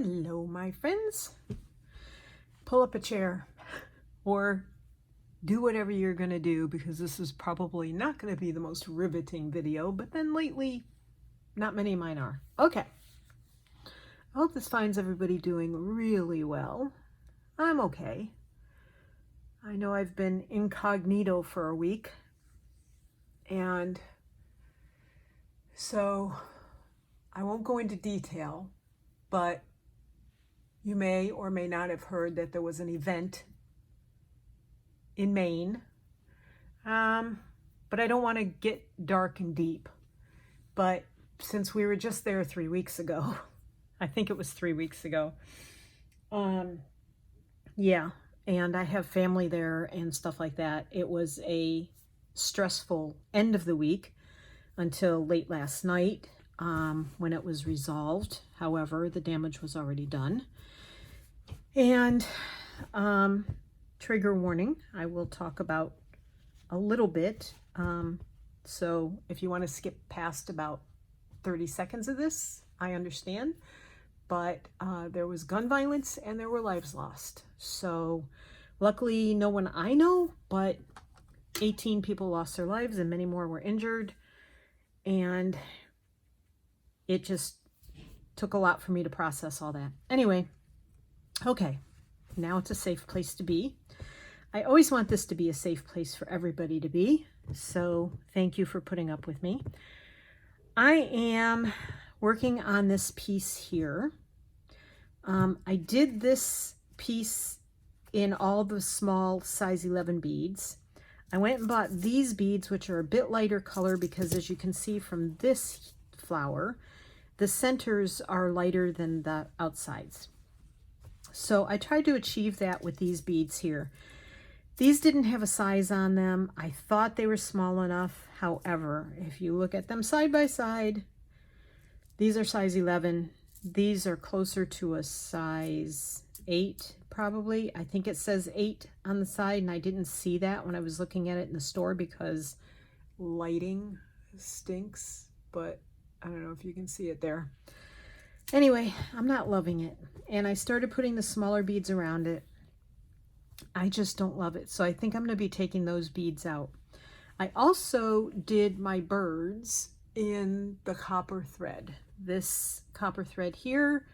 Hello, my friends. Pull up a chair or do whatever you're going to do, because this is probably not going to be the most riveting video, but then lately, not many of mine are. Okay. I hope this finds everybody doing really well. I'm okay. I know I've been incognito for a week, and so I won't go into detail, but you may or may not have heard that there was an event in Maine. But I don't want to get dark and deep. But since we were just there 3 weeks ago, I think it was 3 weeks ago. Yeah, and I have family there and stuff like that. It was a stressful end of the week until late last night, when it was resolved. However, the damage was already done. And trigger warning, I will talk about a little bit. So if you want to skip past about 30 seconds of this, I understand. But there was gun violence and there were lives lost. So luckily no one I know, but 18 people lost their lives and many more were injured. And it just took a lot for me to process all that. Anyway, okay, now it's a safe place to be. I always want this to be a safe place for everybody to be, so thank you for putting up with me. I am working on this piece here. I did this piece in all the small size 11 beads. I went and bought these beads, which are a bit lighter color, because as you can see from this flower, the centers are lighter than the outsides. So I tried to achieve that with these beads here. These didn't have a size on them. I thought they were small enough. However, if you look at them side by side, these are size 11. These are closer to a size 8, probably. I think it says 8 on the side, and I didn't see that when I was looking at it in the store because lighting stinks, but I don't know if you can see it there. Anyway, I'm not loving it, and I started putting the smaller beads around it. I just don't love it, so I think I'm going to be taking those beads out. I also did my birds in the copper thread. This copper thread here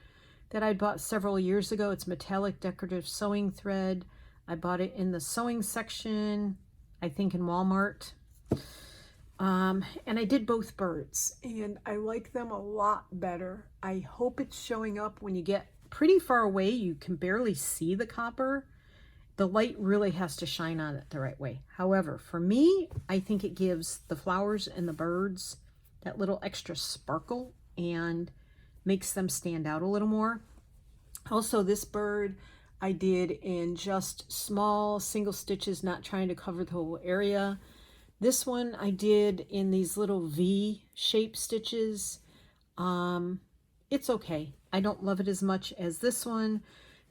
that I bought several years ago, it's metallic decorative sewing thread. I bought it in the sewing section, I think in Walmart. And I did both birds, and I like them a lot better. I hope it's showing up when you get pretty far away. You can barely see the copper. The light really has to shine on it the right way. However, for me, I think it gives the flowers and the birds that little extra sparkle and makes them stand out a little more. Also, this bird I did in just small single stitches, not trying to cover the whole area. This one I did in these little V-shaped stitches. It's okay. I don't love it as much as this one.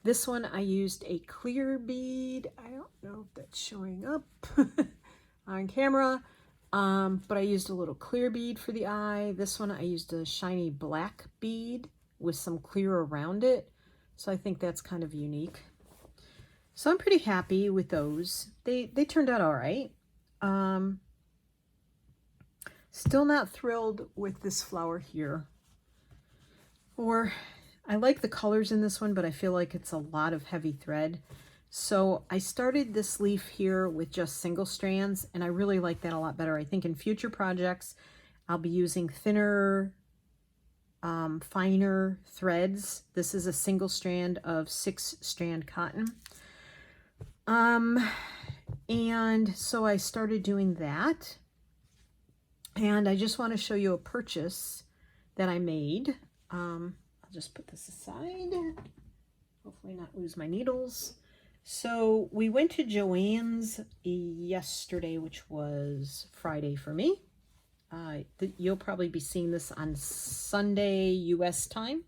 This one I used a clear bead. I don't know if that's showing up on camera, but I used a little clear bead for the eye. This one I used a shiny black bead with some clear around it. So I think that's kind of unique. So I'm pretty happy with those. They turned out all right. Still not thrilled with this flower here. Or I like the colors in this one, but I feel like it's a lot of heavy thread. So I started this leaf here with just single strands, and I really like that a lot better. I think in future projects, I'll be using thinner, finer threads. This is a single strand of 6-strand cotton. And so I started doing that. And I just want to show you a purchase that I made. I'll just put this aside, hopefully not lose my needles. So we went to Joann's yesterday, which was Friday for me. You'll probably be seeing this on Sunday US time.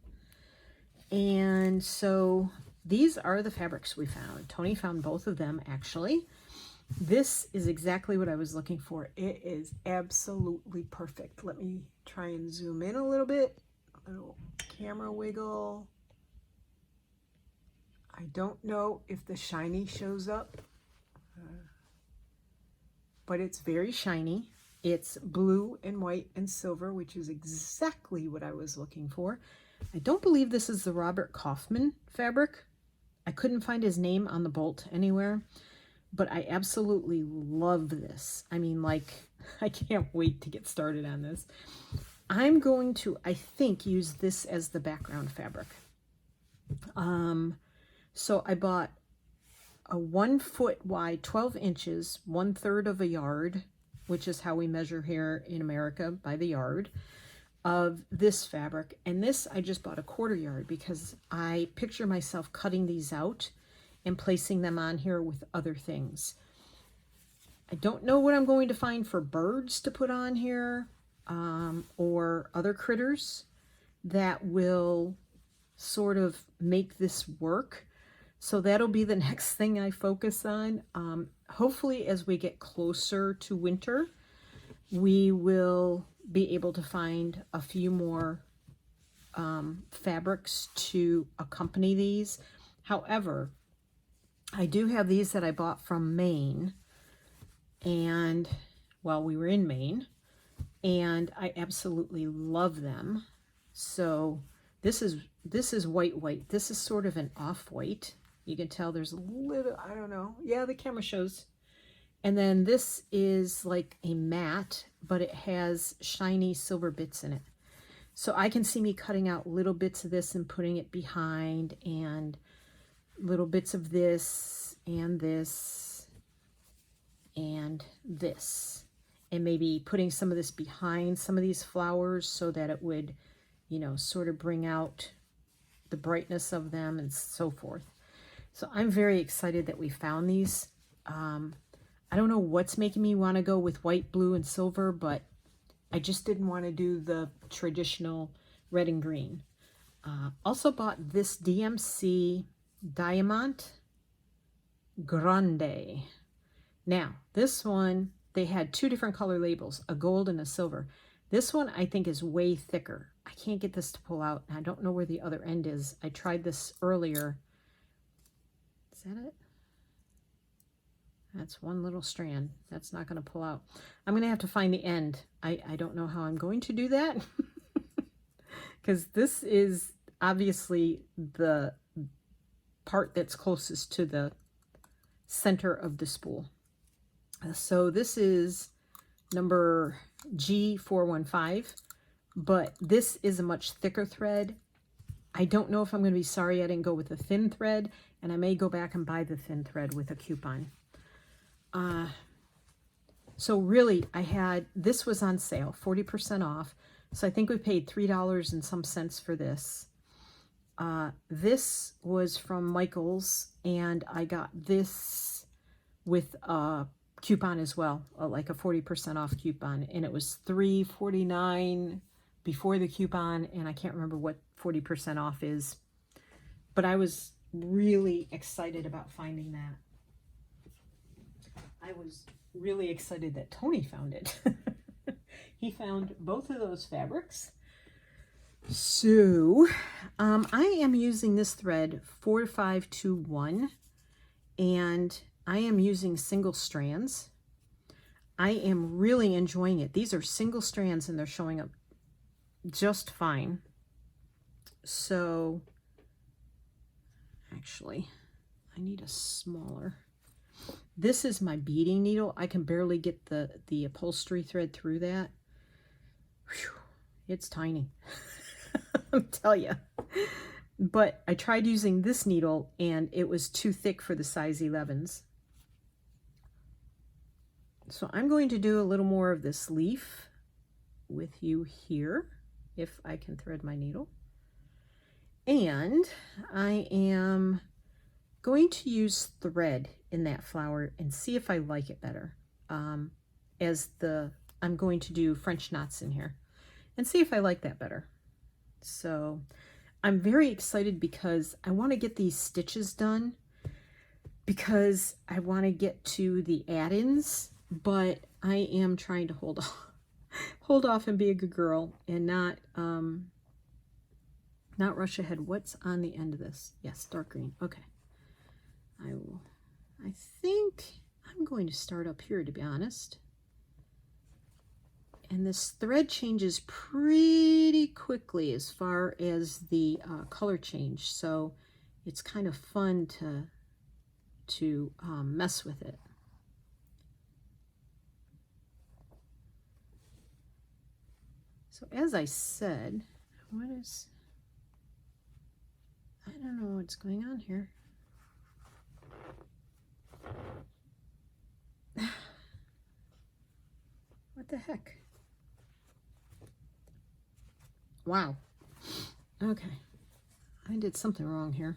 And so these are the fabrics we found. Tony found both of them, actually. This is exactly what I was looking for. It is absolutely perfect. Let me try and zoom in a little bit. A little camera wiggle. don't know if the shiny shows up, but it's very shiny. It's blue and white and silver, which is exactly what I was looking for. I don't believe this is the Robert Kaufman fabric. I couldn't find his name on the bolt anywhere, but I absolutely love this. I mean, like, I can't wait to get started on this. I'm going to, I think, use this as the background fabric. So I bought a 1 foot wide, 12 inches, 1/3 of a yard, which is how we measure here in America, by the yard, of this fabric. And this, I just bought a 1/4 yard because I picture myself cutting these out and placing them on here with other things. I don't know what I'm going to find for birds to put on here, or other critters that will sort of make this work. So that'll be the next thing I focus on. Hopefully, as we get closer to winter, we will be able to find a few more fabrics to accompany these. However, I do have these that I bought from Maine, and well, we were in Maine, and I absolutely love them. So this is white. This is sort of an off-white. You can tell there's a little, I don't know. Yeah, the camera shows. And then this is like a matte, but it has shiny silver bits in it. So I can see me cutting out little bits of this and putting it behind, and little bits of this and this and this. And maybe putting some of this behind some of these flowers so that it would, you know, sort of bring out the brightness of them and so forth. So I'm very excited that we found these. I don't know what's making me want to go with white, blue, and silver, but I just didn't want to do the traditional red and green. Also bought this DMC Diamant Grande. Now, this one, they had 2 different color labels, a gold and a silver. This one I think is way thicker. I can't get this to pull out. I don't know where the other end is. I tried this earlier. Is that it? That's one little strand. That's not going to pull out. I'm going to have to find the end. I don't know how I'm going to do that. Because this is obviously the part that's closest to the center of the spool. So this is number G415, but this is a much thicker thread. I don't know if I'm going to be sorry I didn't go with the thin thread, and I may go back and buy the thin thread with a coupon. So really, this was on sale, 40% off. So I think we paid $3 and some cents for this. This was from Michaels, and I got this with a coupon as well, like a 40% off coupon, and it was $3.49 before the coupon, and I can't remember what 40% off is, but I was really excited about finding that. I was really excited that Tony found it. He found both of those fabrics. So I am using this thread 4521, and I am using single strands. I am really enjoying it. These are single strands and they're showing up just fine. So actually, I need a smaller. This is my beading needle. I can barely get the upholstery thread through that. Whew, it's tiny. I'll tell you. But I tried using this needle and it was too thick for the size 11s. So I'm going to do a little more of this leaf with you here, if I can thread my needle. And I am going to use thread in that flower and see if I like it better. I'm going to do French knots in here and see if I like that better. So I'm very excited because I want to get these stitches done, because I want to get to the add-ins, but I am trying to hold off and be a good girl and not rush ahead. What's on the end of this? Yes, dark green. Okay. I think I'm going to start up here, to be honest. And this thread changes pretty quickly as far as the color change, so it's kind of fun to mess with it. So as I said, I don't know what's going on here. What the heck? Wow. Okay. I did something wrong here.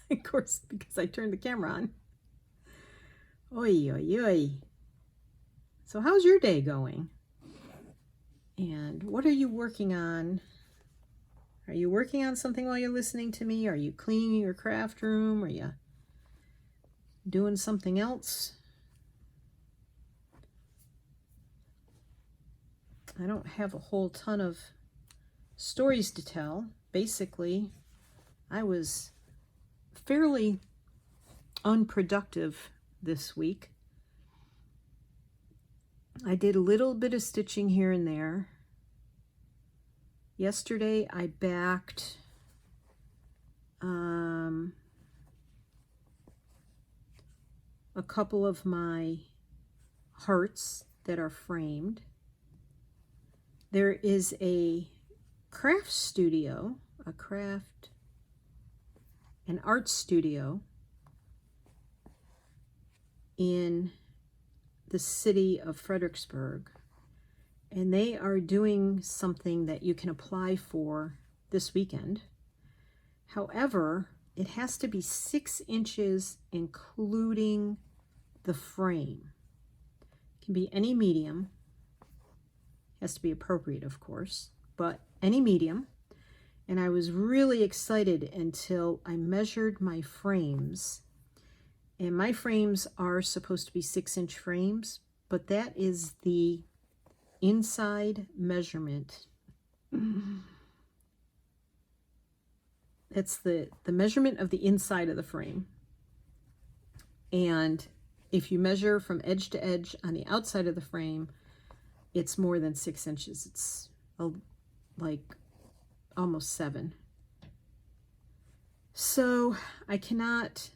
Of course, because I turned the camera on. Oy, oy, oy. So how's your day going? And what are you working on? Are you working on something while you're listening to me? Are you cleaning your craft room? Are you doing something else? I don't have a whole ton of stories to tell. Basically, I was fairly unproductive this week. I did a little bit of stitching here and there. Yesterday I backed a couple of my hearts that are framed. There is a craft studio, an art studio in the city of Fredericksburg, and they are doing something that you can apply for this weekend. However, it has to be 6 inches including the frame. It can be any medium. Has to be appropriate, of course, but any medium. And I was really excited until I measured my frames. And my frames are supposed to be 6-inch frames, but that is the inside measurement. It's the measurement of the inside of the frame. And if you measure from edge to edge on the outside of the frame, it's more than 6 inches. It's like almost 7. So I cannot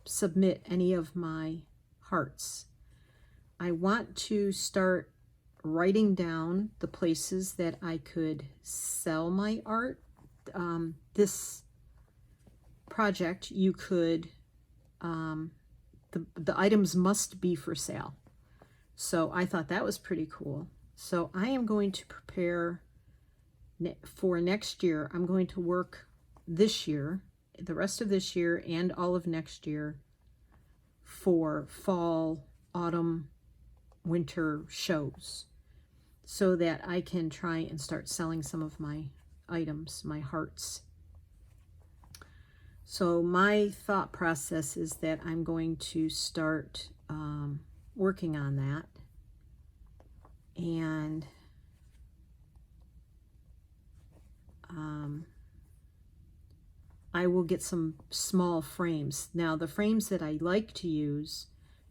submit any of my hearts. I want to start writing down the places that I could sell my art. This project, you could, the items must be for sale. So I thought that was pretty cool. So I am going to prepare for next year. I'm going to work this year, the rest of this year and all of next year, for fall, autumn, winter shows, so that I can try and start selling some of my items, my hearts. So my thought process is that I'm going to start working on that, and I will get some small frames. Now, the frames that I like to use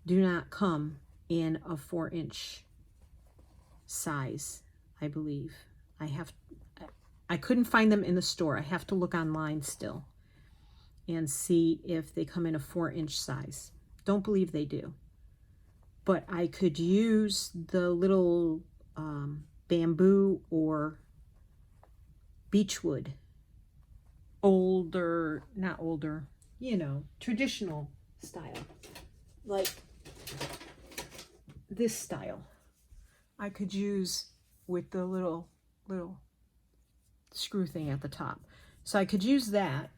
do not come in a 4-inch size, I believe. I couldn't find them in the store. I have to look online still and see if they come in a 4-inch size. Don't believe they do. But I could use the little bamboo or beechwood, not older, traditional style, like this style. I could use with the little screw thing at the top. So I could use that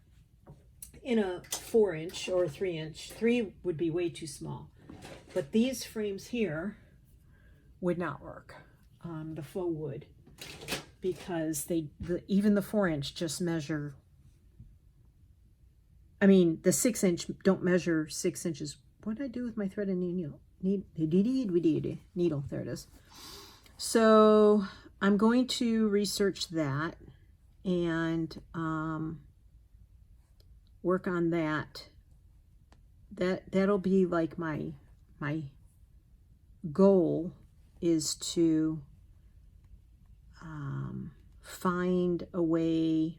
in a 4-inch or 3-inch. 3 would be way too small. But these frames here would not work. The faux wood, because even the 4-inch just measure. I mean, the 6-inch don't measure 6 inches. What did I do with my thread and needle? Needle. There it is. So I'm going to research that and work on that. That'll be like my goal, is to find a way,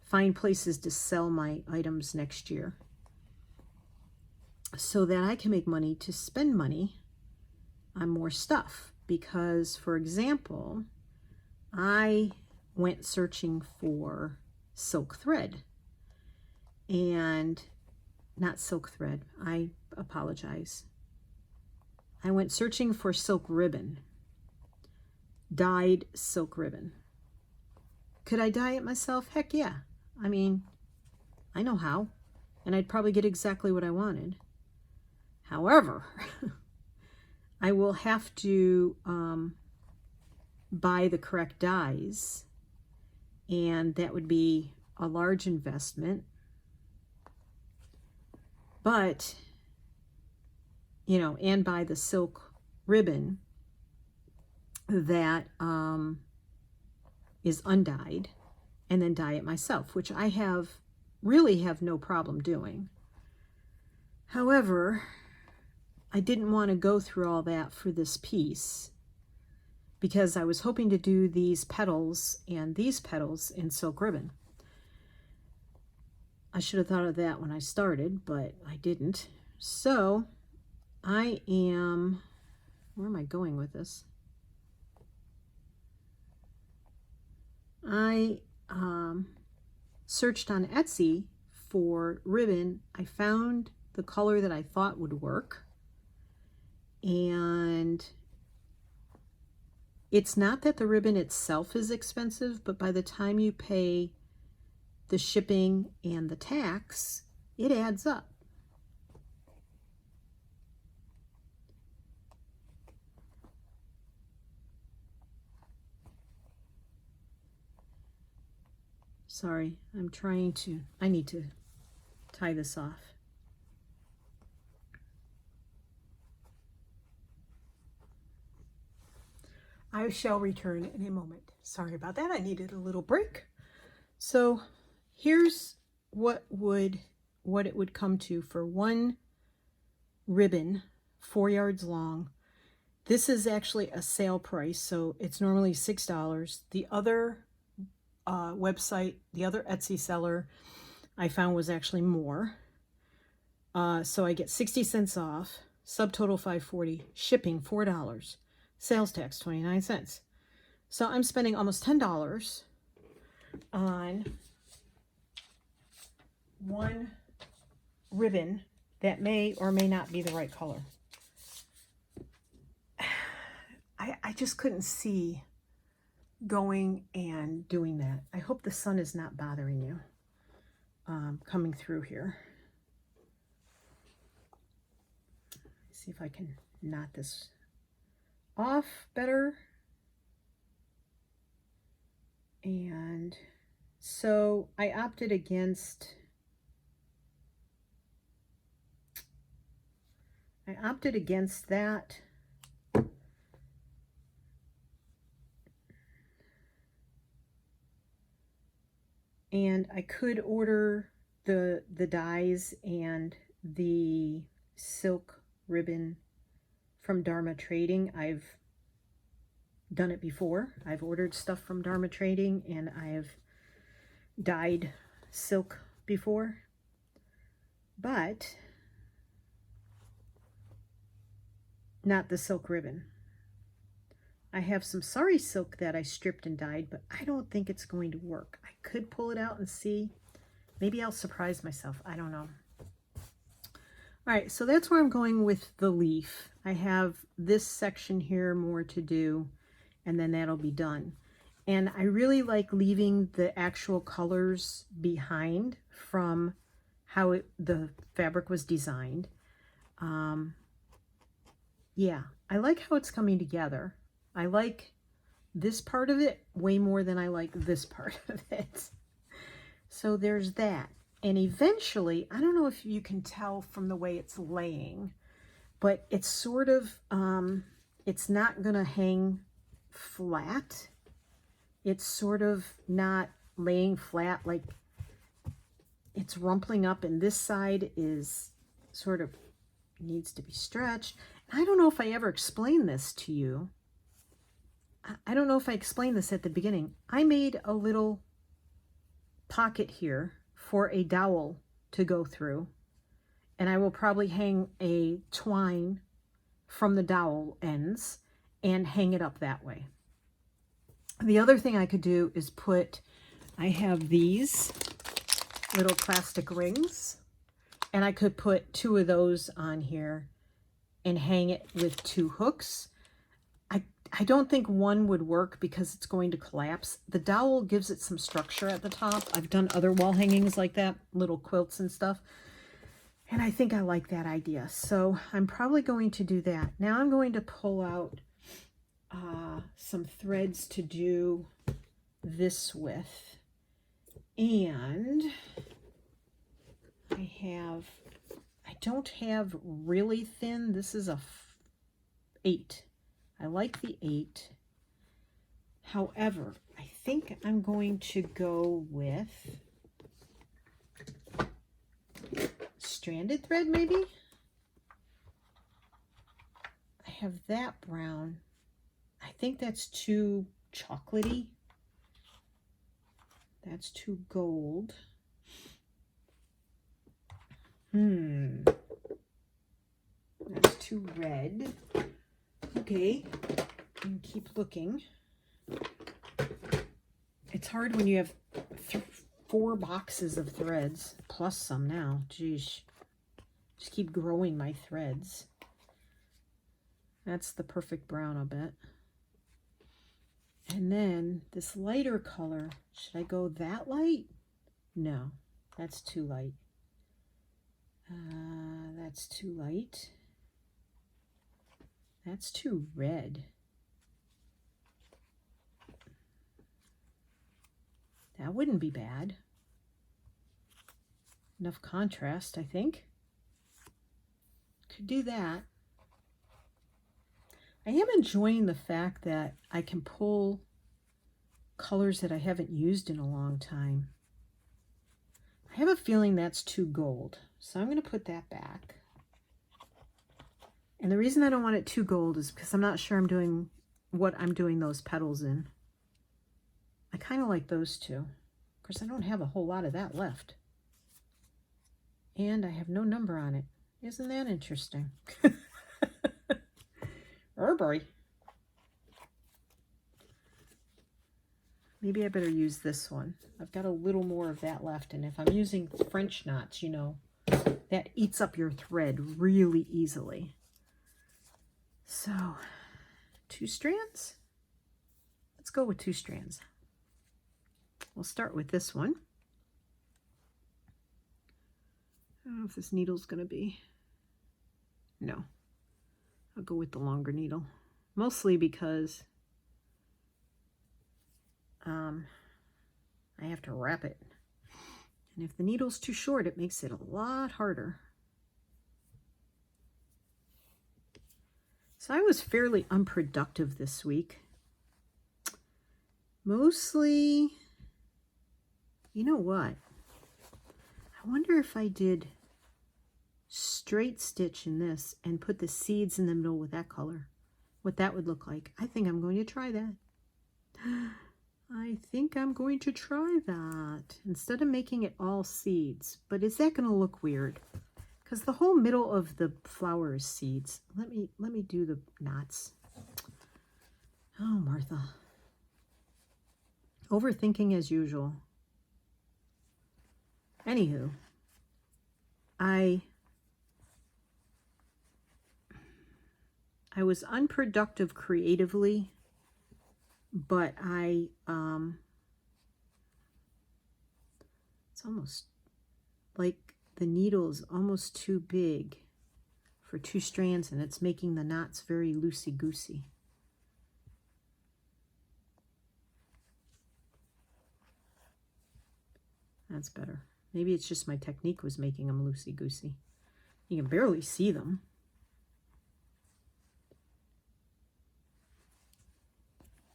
find places to sell my items next year so that I can make money to spend money on more stuff. Because, for example, I went searching for silk thread, and not silk thread, I apologize. I went searching for silk ribbon, dyed silk ribbon. Could I dye it myself? Heck yeah. I mean, I know how, and I'd probably get exactly what I wanted. However, I will have to buy the correct dyes, and that would be a large investment. But, you know, and buy the silk ribbon that is undyed, and then dye it myself, which I really have no problem doing. However, I didn't want to go through all that for this piece, because I was hoping to do these petals and these petals in silk ribbon. I should have thought of that when I started, but I didn't. So I am, where am I going with this? I searched on Etsy for ribbon. I found the color that I thought would work, and it's not that the ribbon itself is expensive, but by the time you pay the shipping and the tax, it adds up. Sorry, I need to tie this off. I shall return in a moment. Sorry about that. I needed a little break. So here's what it would come to for one ribbon, 4 yards long. This is actually a sale price, so it's normally $6. The other website, the other Etsy seller I found was actually more. So I get 60 cents off, subtotal $5.40, shipping $4, sales tax 29 cents. So I'm spending almost $10 on one ribbon that may or may not be the right color. I just couldn't see going and doing that. I hope the sun is not bothering you coming through here. See if I can knot this off better. And so I opted against that. And I could order the dyes and the silk ribbon from Dharma Trading. I've done it before. I've ordered stuff from Dharma Trading, and I've dyed silk before. But not the silk ribbon. I have some sari silk that I stripped and dyed, but I don't think it's going to work. I could pull it out and see. Maybe I'll surprise myself. I don't know. All right, so that's where I'm going with the leaf. I have this section here more to do, and then that'll be done. And I really like leaving the actual colors behind from how the fabric was designed. Yeah, I like how it's coming together. I like this part of it way more than I like this part of it. So there's that. And eventually, I don't know if you can tell from the way it's laying, but it's sort of, it's not going to hang flat. It's sort of not laying flat like it's rumpling up, and this side is sort of needs to be stretched. I don't know if I ever explained this to you. I don't know if I explained this at the beginning. I made a little pocket here for a dowel to go through, and I will probably hang a twine from the dowel ends and hang it up that way. The other thing I could do is I have these little plastic rings, and I could put 2 of those on here and hang it with 2 hooks. I don't think one would work because it's going to collapse. The dowel gives it some structure at the top. I've done other wall hangings like that, little quilts and stuff, and I think I like that idea. So I'm probably going to do that. Now I'm going to pull out some threads to do this with, and I don't have really thin. This is a 8. I like the 8. However, I think I'm going to go with stranded thread, maybe. I have that brown. I think that's too chocolatey. That's too gold. That's too red. Okay, and keep looking. It's hard when you have 4 boxes of threads, plus some now. Geez, just keep growing my threads. That's the perfect brown, I'll bet. And then this lighter color, should I go that light? No, that's too light. That's too light. That's too red. That wouldn't be bad. Enough contrast, I think. Could do that. I am enjoying the fact that I can pull colors that I haven't used in a long time. I have a feeling that's too gold, so I'm going to put that back. And the reason I don't want it too gold is because I'm not sure I'm doing what I'm doing those petals in. I kind of like those two. Of course, I don't have a whole lot of that left. And I have no number on it. Isn't that interesting? Burberry. Maybe I better use this one. I've got a little more of that left. And if I'm using French knots, you know, that eats up your thread really easily. So, 2 strands? Let's go with 2 strands. We'll start with this one. I don't know if this needle's going to be... No. I'll go with the longer needle. Mostly because I have to wrap it. And if the needle's too short, it makes it a lot harder. So I was fairly unproductive this week. Mostly, you know what? I wonder if I did straight stitch in this and put the seeds in the middle with that color, what that would look like. I think I'm going to try that. I think I'm going to try that instead of making it all seeds. But is that going to look weird? Because the whole middle of the flower is seeds. Let me do the knots. Oh, Martha. Overthinking as usual. Anywho, I was unproductive creatively, but it's almost like the needle is almost too big for 2 strands, and it's making the knots very loosey-goosey. That's better. Maybe it's just my technique was making them loosey-goosey. You can barely see them.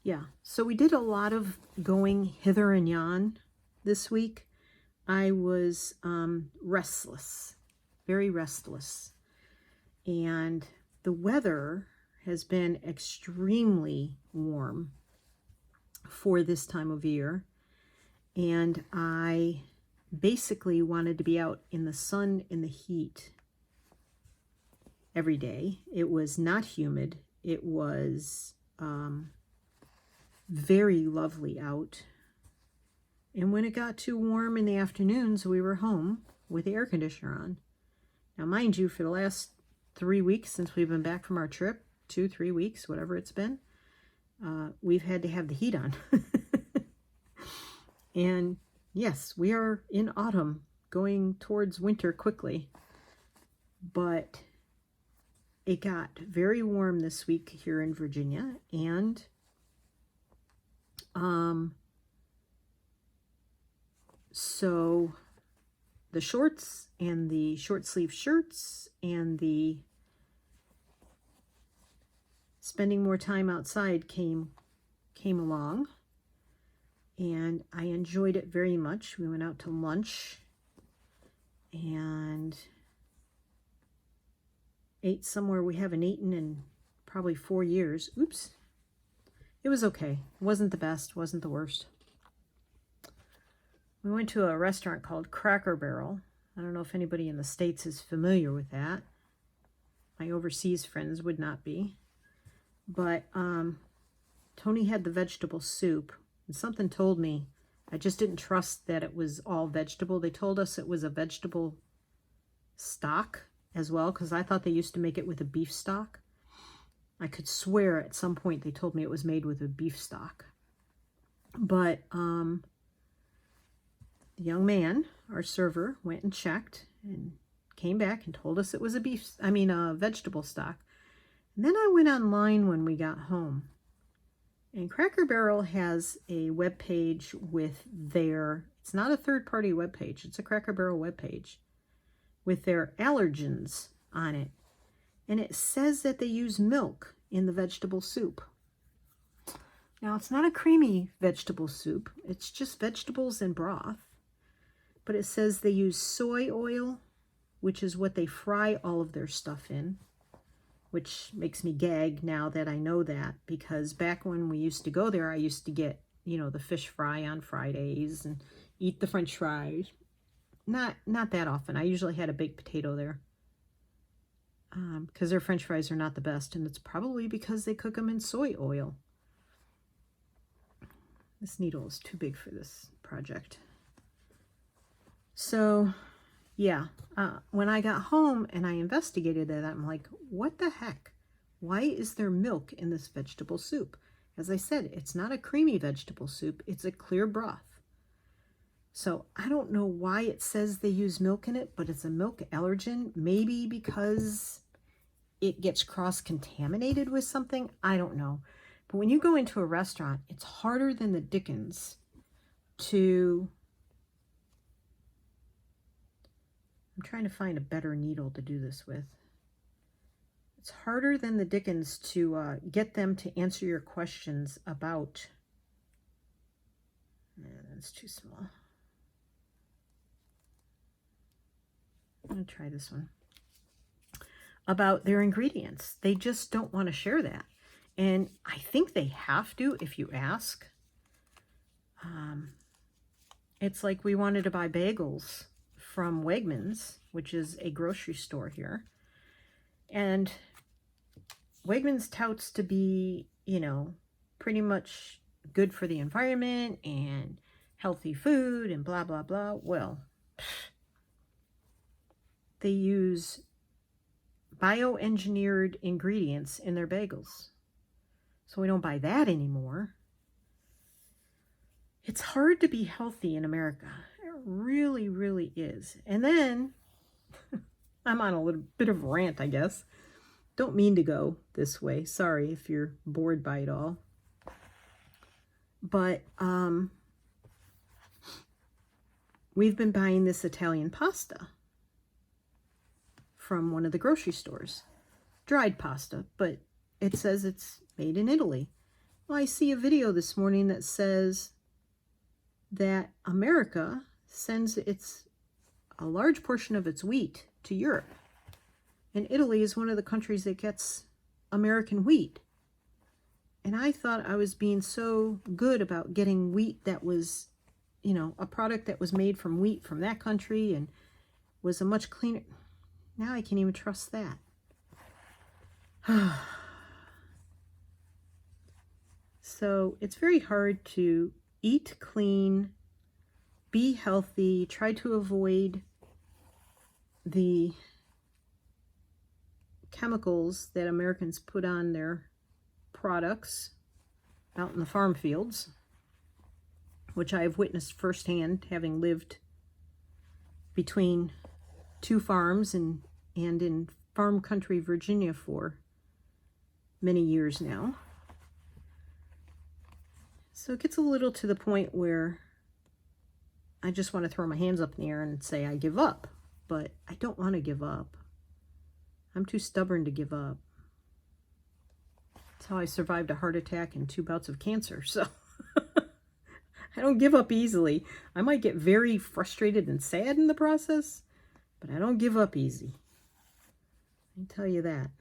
Yeah, so we did a lot of going hither and yon this week. I was restless, very restless. And the weather has been extremely warm for this time of year. And I basically wanted to be out in the sun, in the heat every day. It was not humid. It was very lovely out. And when it got too warm in the afternoons, we were home with the air conditioner on. Now, mind you, for the last 3 weeks since we've been back from our trip, 2-3 weeks, whatever it's been, we've had to have the heat on. And yes, we are in autumn, going towards winter quickly. But it got very warm this week here in Virginia, and so the shorts and the short sleeve shirts and the spending more time outside came along, and I enjoyed it very much. We went out to lunch and ate somewhere we haven't eaten in probably 4 years. Oops. It was okay. It wasn't the best, wasn't the worst. We went to a restaurant called Cracker Barrel. I don't know if anybody in the States is familiar with that. My overseas friends would not be. But Tony had the vegetable soup, and something told me, I just didn't trust that it was all vegetable. They told us it was a vegetable stock as well, because I thought they used to make it with a beef stock. I could swear at some point they told me it was made with a beef stock. But the young man, our server, went and checked and came back and told us it was a vegetable stock. And then I went online when we got home. And Cracker Barrel has a web page with it's not a third-party web page, it's a Cracker Barrel web page with their allergens on it. And it says that they use milk in the vegetable soup. Now, it's not a creamy vegetable soup. It's just vegetables and broth. But it says they use soy oil, which is what they fry all of their stuff in, which makes me gag now that I know that, because back when we used to go there, I used to get, the fish fry on Fridays and eat the French fries. Not that often. I usually had a baked potato there. Because their French fries are not the best, and it's probably because they cook them in soy oil. This needle is too big for this project. So, yeah, when I got home and I investigated it, I'm like, what the heck? Why is there milk in this vegetable soup? As I said, it's not a creamy vegetable soup, it's a clear broth. So I don't know why it says they use milk in it, but it's a milk allergen. Maybe because it gets cross-contaminated with something. I don't know. But when you go into a restaurant, it's harder than the dickens to... I'm trying to find a better needle to do this with. It's harder than the dickens to get them to answer your questions about... That's too small. I'm going to try this one. About their ingredients. They just don't want to share that. And I think they have to if you ask. It's like we wanted to buy bagels from Wegmans, which is a grocery store here. And Wegmans touts to be, pretty much good for the environment and healthy food and blah, blah, blah. Well, they use bioengineered ingredients in their bagels. So we don't buy that anymore. It's hard to be healthy in America. It really, really is. And then, I'm on a little bit of a rant, I guess. Don't mean to go this way. Sorry if you're bored by it all. But, we've been buying this Italian pasta from one of the grocery stores. Dried pasta, but it says it's made in Italy. Well, I see a video this morning that says that America sends a large portion of its wheat to Europe. And Italy is one of the countries that gets American wheat. And I thought I was being so good about getting wheat that was, a product that was made from wheat from that country and was a much cleaner. Now I can't even trust that. So it's very hard to eat clean, be healthy, try to avoid the chemicals that Americans put on their products out in the farm fields, which I have witnessed firsthand, having lived between two farms and in farm country Virginia for many years now. So it gets a little to the point where I just want to throw my hands up in the air and say I give up, but I don't want to give up. I'm too stubborn to give up. That's how I survived a heart attack and 2 bouts of cancer, so I don't give up easily. I might get very frustrated and sad in the process, but I don't give up easy. I can tell you that.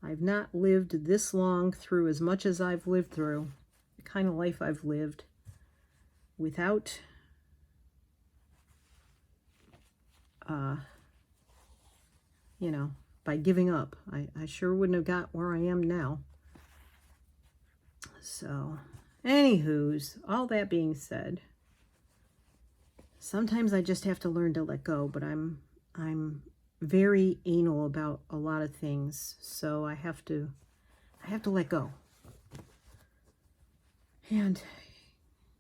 I've not lived this long through as much as I've lived through, the kind of life I've lived, without by giving up. I sure wouldn't have got where I am now. So, anywho's, all that being said, sometimes I just have to learn to let go, but I'm very anal about a lot of things, so I have to let go and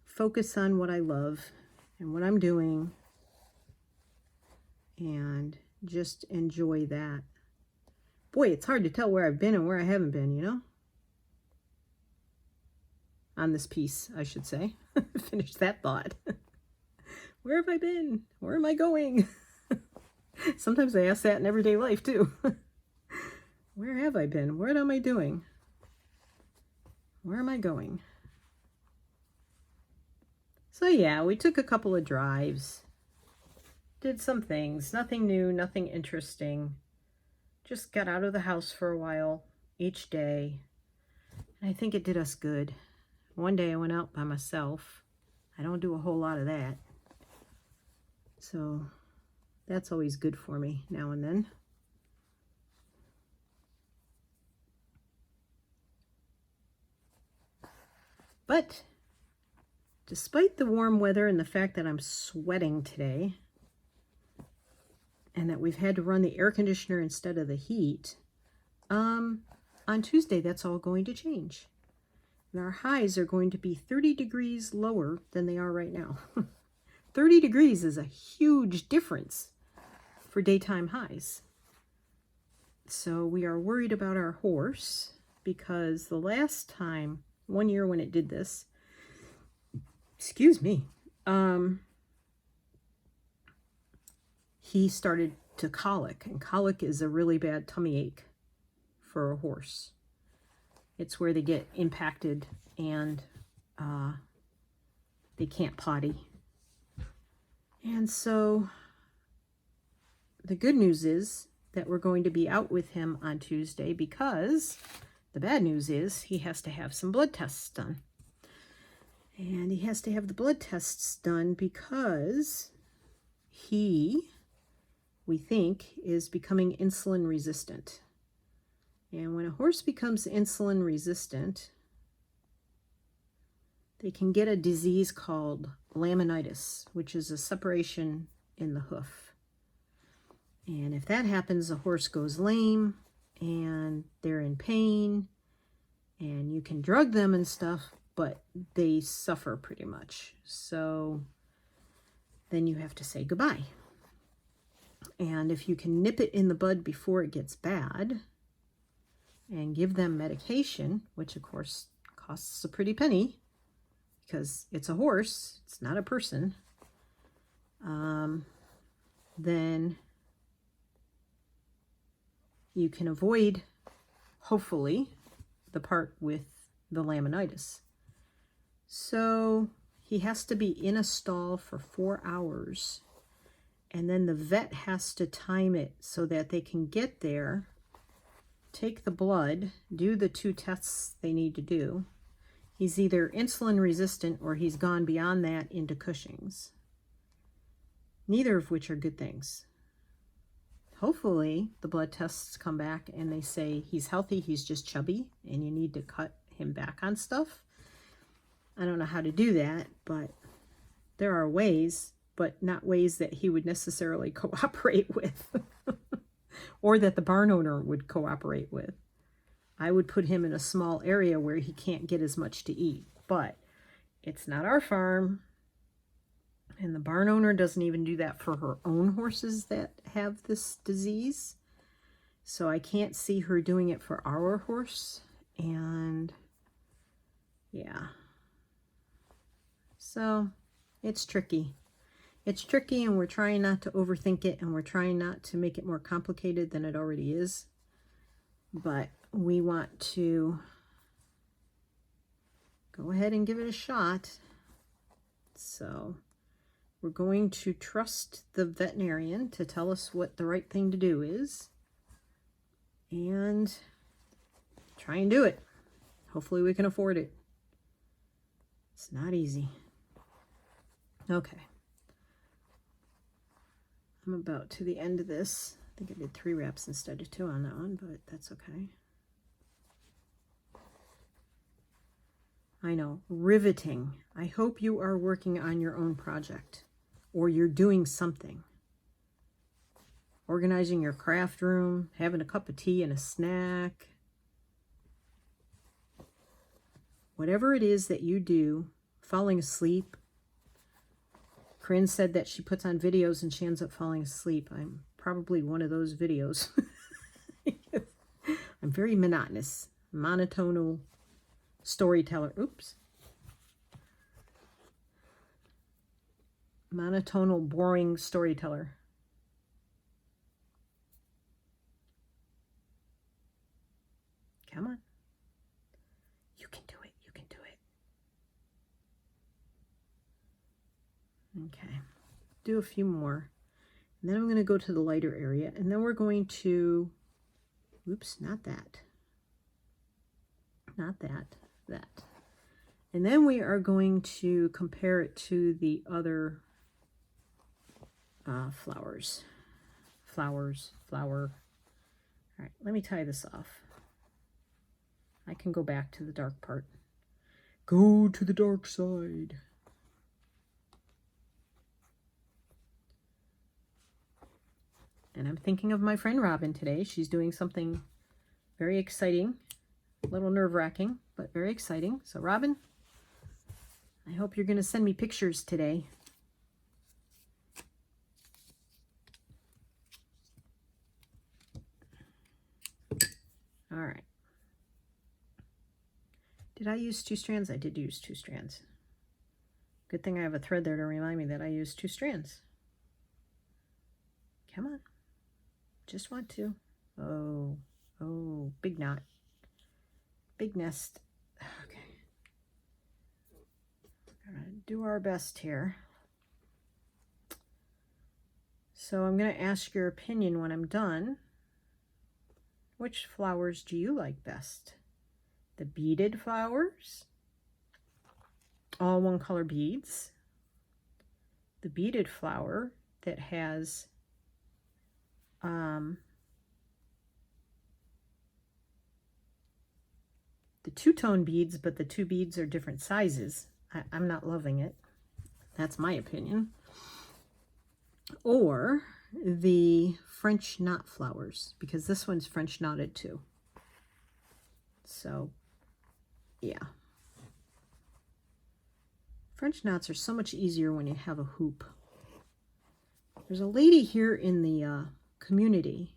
focus on what I love and what I'm doing and just enjoy that. Boy, it's hard to tell where I've been and where I haven't been, on this piece, I should say. Finish that thought. Where have I been? Where am I going? Sometimes I ask that in everyday life too. Where have I been? What am I doing? Where am I going? So yeah, we took a couple of drives. Did some things. Nothing new, nothing interesting. Just got out of the house for a while each day. And I think it did us good. One day I went out by myself. I don't do a whole lot of that. So that's always good for me now and then. But despite the warm weather and the fact that I'm sweating today, and that we've had to run the air conditioner instead of the heat, on Tuesday that's all going to change. And our highs are going to be 30 degrees lower than they are right now. 30 degrees is a huge difference for daytime highs. So we are worried about our horse because the last time, one year when it did this, excuse me, he started to colic, and colic is a really bad tummy ache for a horse. It's where they get impacted and they can't potty. And so the good news is that we're going to be out with him on Tuesday, because the bad news is he has to have some blood tests done. And he has to have the blood tests done because he, we think, is becoming insulin resistant. And when a horse becomes insulin resistant, they can get a disease called laminitis, which is a separation in the hoof. And if that happens, the horse goes lame and they're in pain, and you can drug them and stuff, but they suffer pretty much. So then you have to say goodbye. And if you can nip it in the bud before it gets bad and give them medication, which of course costs a pretty penny because it's a horse, it's not a person, then you can avoid, hopefully, the part with the laminitis. So he has to be in a stall for 4 hours. And then the vet has to time it so that they can get there, take the blood, do the 2 tests they need to do. He's either insulin resistant or he's gone beyond that into Cushing's. Neither of which are good things. Hopefully the blood tests come back and they say he's healthy, he's just chubby, and you need to cut him back on stuff. I don't know how to do that, but there are ways, but not ways that he would necessarily cooperate with or that the barn owner would cooperate with. I would put him in a small area where he can't get as much to eat, but it's not our farm. And the barn owner doesn't even do that for her own horses that have this disease. So I can't see her doing it for our horse. And yeah. So it's tricky. It's tricky, and we're trying not to overthink it, and we're trying not to make it more complicated than it already is. But we want to go ahead and give it a shot. So we're going to trust the veterinarian to tell us what the right thing to do is and try and do it. Hopefully we can afford it. It's not easy. Okay. I'm about to the end of this. I think I did 3 wraps instead of 2 on that one, but that's okay. I know, riveting. I hope you are working on your own project, or you're doing something. Organizing your craft room, having a cup of tea and a snack. Whatever it is that you do, falling asleep. Corinne said that she puts on videos and she ends up falling asleep. I'm probably one of those videos. I'm very monotonous, monotonal storyteller. Oops. Monotonal, boring storyteller. Come on. You can do it. You can do it. Okay. Do a few more. And then I'm going to go to the lighter area. And then we're going to... Oops, not that. Not that. That. And then we are going to compare it to the other flowers. Flower. All right, let me tie this off. I can go back to the dark part. Go to the dark side. And I'm thinking of my friend Robin today. She's doing something very exciting, a little nerve-wracking, but very exciting. So Robin, I hope you're going to send me pictures today. All right. Did I use 2 strands? I did use 2 strands. Good thing I have a thread there to remind me that I used 2 strands. Come on. Just want to. Oh, big knot. Big nest. Okay. We're gonna do our best here. So I'm going to ask your opinion when I'm done. Which flowers do you like best? The beaded flowers, all 1 color beads, the beaded flower that has the 2-tone beads, but the 2 beads are different sizes. I'm not loving it. That's my opinion. Or the French knot flowers, because this one's French knotted too. So yeah, French knots are so much easier when you have a hoop. There's a lady here in the community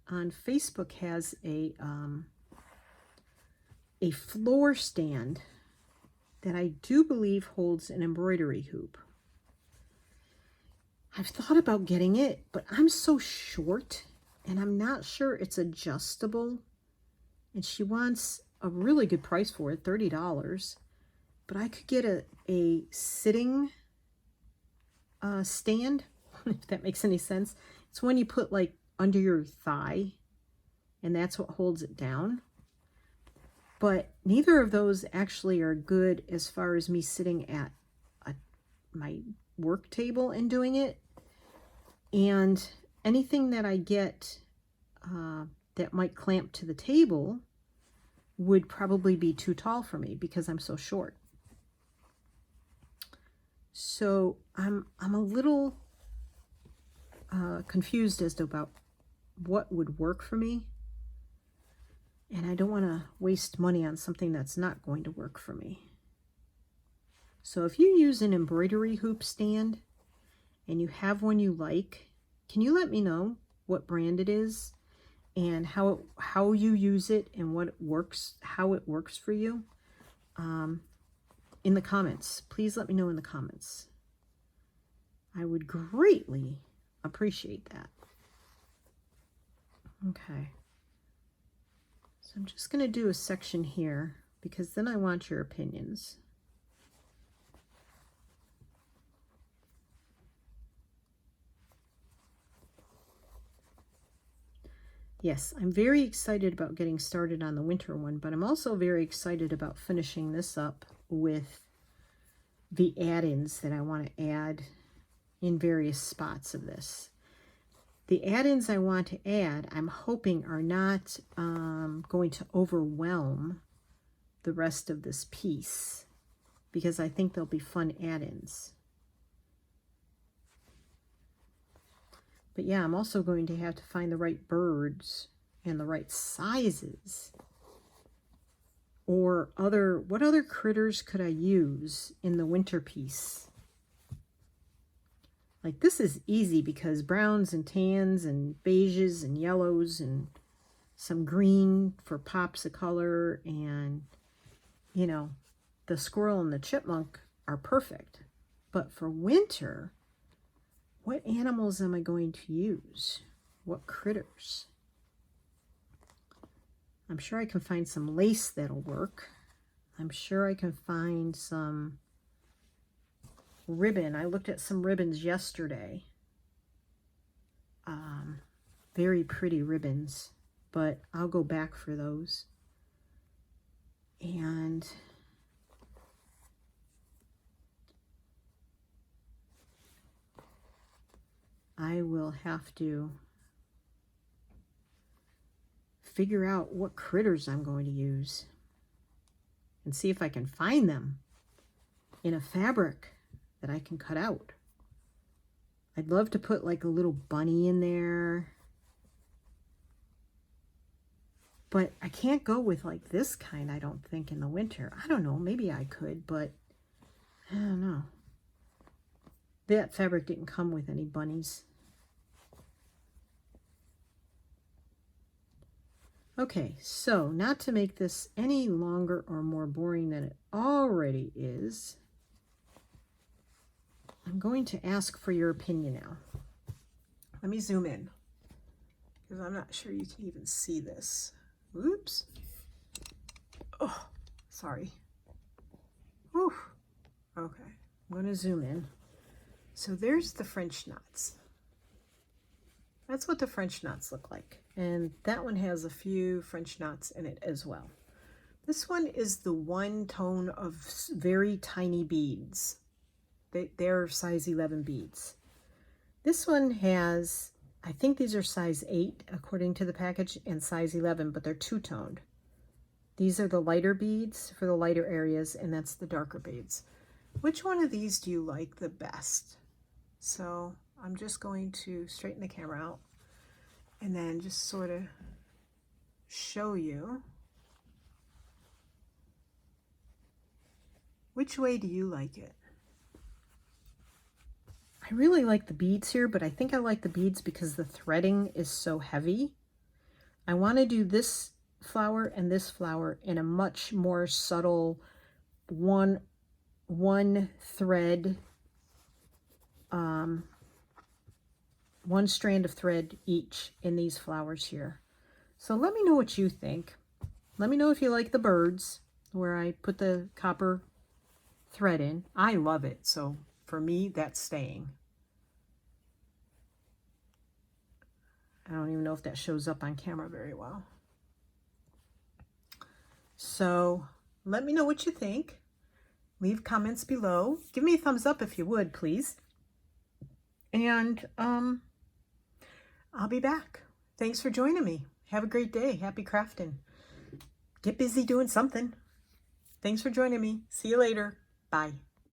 on Facebook has a floor stand that I do believe holds an embroidery hoop. I've thought about getting it, but I'm so short and I'm not sure it's adjustable. And she wants a really good price for it, $30. but I could get a sitting stand, if that makes any sense. It's one you put like under your thigh, and that's what holds it down. But neither of those actually are good as far as me sitting at my work table and doing it. And anything that I get that might clamp to the table would probably be too tall for me because I'm so short. So I'm a little confused as to about what would work for me. And I don't want to waste money on something that's not going to work for me. So if you use an embroidery hoop stand and you have one you like, can you let me know what brand it is and how you use it and what it works, how it works for you? In the comments. Please let me know in the comments. I would greatly appreciate that. Okay. So I'm just going to do a section here because then I want your opinions. Yes, I'm very excited about getting started on the winter one, but I'm also very excited about finishing this up with the add-ins that I want to add in various spots of this. The add-ins I want to add, I'm hoping are not going to overwhelm the rest of this piece, because I think they'll be fun add-ins. But yeah, I'm also going to have to find the right birds and the right sizes. Or what other critters could I use in the winter piece? Like this is easy because browns and tans and beiges and yellows and some green for pops of color, and you know, the squirrel and the chipmunk are perfect. But for winter, what animals am I going to use? What critters? I'm sure I can find some lace that'll work. I'm sure I can find some ribbon. I looked at some ribbons yesterday. Very pretty ribbons, but I'll go back for those. And I will have to figure out what critters I'm going to use and see if I can find them in a fabric that I can cut out. I'd love to put like a little bunny in there, but I can't go with like this kind, I don't think, in the winter. I don't know, maybe I could, but I don't know. That fabric didn't come with any bunnies. Okay, so not to make this any longer or more boring than it already is, I'm going to ask for your opinion now. Let me zoom in because I'm not sure you can even see this. Oops. Oh, sorry. Whew. Okay, I'm going to zoom in. So there's the French knots. That's what the French knots look like. And that one has a few French knots in it as well. This one is the one tone of very tiny beads. They're size 11 beads. This one has, I think these are size 8 according to the package, and size 11, but they're two-toned. These are the lighter beads for the lighter areas, and that's the darker beads. Which one of these do you like the best? So I'm just going to straighten the camera out and then just sort of show you. Which way do you like it? I really like the beads here, but I think I like the beads because the threading is so heavy. I want to do this flower and this flower in a much more subtle one thread, one strand of thread each in these flowers here. So let me know what you think. Let me know if you like the birds where I put the copper thread in. I love it. So for me, that's staying. I don't even know if that shows up on camera very well. So let me know what you think. Leave comments below. Give me a thumbs up if you would, please. And I'll be back. Thanks for joining me. Have a great day. Happy crafting. Get busy doing something. Thanks for joining me. See you later. Bye.